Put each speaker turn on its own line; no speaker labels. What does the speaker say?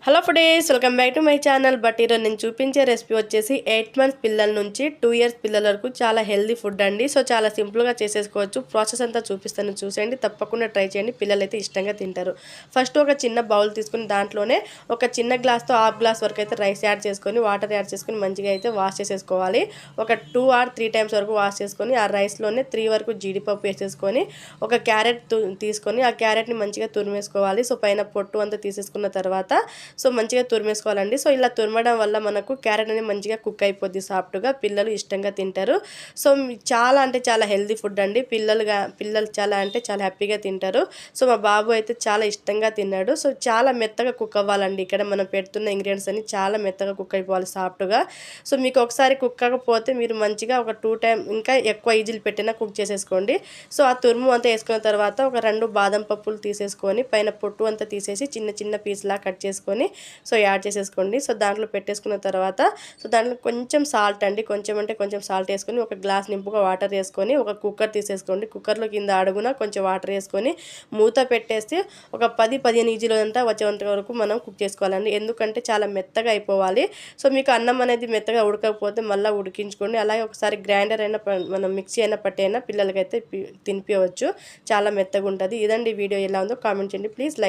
Hello foodies, welcome back to my channel. But ఈరోజు నేను చూపించే రెసిపీ వచ్చేసి 8 మంత్స్ పిల్లల నుంచి 2 ఇయర్స్ పిల్లల వరకు చాలా హెల్దీ ఫుడ్ అండి. సో చాలా సింపుల్గా చేసేసుకోవచ్చు. ప్రాసెస్ అంతా చూపిస్తాను, చూసేయండి. తప్పకుండా ట్రై చేయండి, పిల్లలు అయితే ఇష్టంగా తింటారు. ఫస్ట్ ఒక చిన్న బౌల్ తీసుకుని దాంట్లోనే ఒక చిన్న గ్లాస్తో హాఫ్ గ్లాస్ వరకు అయితే రైస్ యాడ్ చేసుకొని వాటర్ యాడ్ చేసుకొని మంచిగా అయితే వాష్ చేసేసుకోవాలి. ఒక 2 or 3 టైమ్స్ వరకు వాష్ చేసుకొని ఆ రైస్లోనే 3 వరకు జీడిపప్పు వేసేసుకొని ఒక క్యారెట్ తీసుకొని ఆ క్యారెట్ని మంచిగా తురిమేసుకోవాలి. సో పైన పొట్టు అంతా తీసేసుకున్న తర్వాత సో మంచిగా తురిమేసుకోవాలండి. సో ఇలా తురమడం వల్ల మనకు క్యారెట్ అనేది మంచిగా కుక్ అయిపోద్ది, సాఫ్ట్గా పిల్లలు ఇష్టంగా తింటారు. సో చాలా అంటే చాలా హెల్దీ ఫుడ్ అండి. పిల్లలు చాలా అంటే చాలా హ్యాపీగా తింటారు. సో మా బాబు అయితే చాలా ఇష్టంగా తిన్నాడు. సో చాలా మెత్తగా కుక్ అవ్వాలండి. ఇక్కడ మనం పెడుతున్న ఇంగ్రీడియంట్స్ అన్ని చాలా మెత్తగా కుక్ అయిపోవాలి, సాఫ్ట్గా. సో మీకు ఒకసారి కుక్ కాకపోతే మీరు మంచిగా ఒక 2 టైమ్ ఇంకా ఎక్కువ ఈజీలు పెట్టినా కుక్ చేసేసుకోండి. సో ఆ తురుము అంతా వేసుకున్న తర్వాత ఒక 2 బాదం పప్పులు తీసేసుకొని పైన పొట్టు అంతా తీసేసి చిన్న చిన్న పీస్లా కట్ చేసుకొని సో యాడ్ చేసేసుకోండి. సో దాంట్లో పెట్టేసుకున్న తర్వాత సో దాంట్లో కొంచెం సాల్ట్ అండి, కొంచెం అంటే కొంచెం సాల్ట్ వేసుకొని ఒక గ్లాస్ నింపుగా వాటర్ వేసుకొని ఒక కుక్కర్ తీసేసుకోండి. కుక్కర్లో కింద అడుగున కొంచెం వాటర్ వేసుకొని మూత పెట్టేస్తే ఒక 10-15 ఈజీలో అంతా వచ్చేంత వరకు మనం కుక్ చేసుకోవాలండి. ఎందుకంటే చాలా మెత్తగా అయిపోవాలి. సో మీకు అన్నం అనేది మెత్తగా ఉడకకపోతే మళ్ళీ ఉడికించుకోండి. అలాగే ఒకసారి గ్రైండర్ అయినా మనం మిక్సీ అయినా పట్టైనా పిల్లలకైతే తినిపించవచ్చు. చాలా మెత్తగా ఉంటుంది. ఇదండి వీడియో ఎలా ఉందో కామెంట్ చేయండి. Please like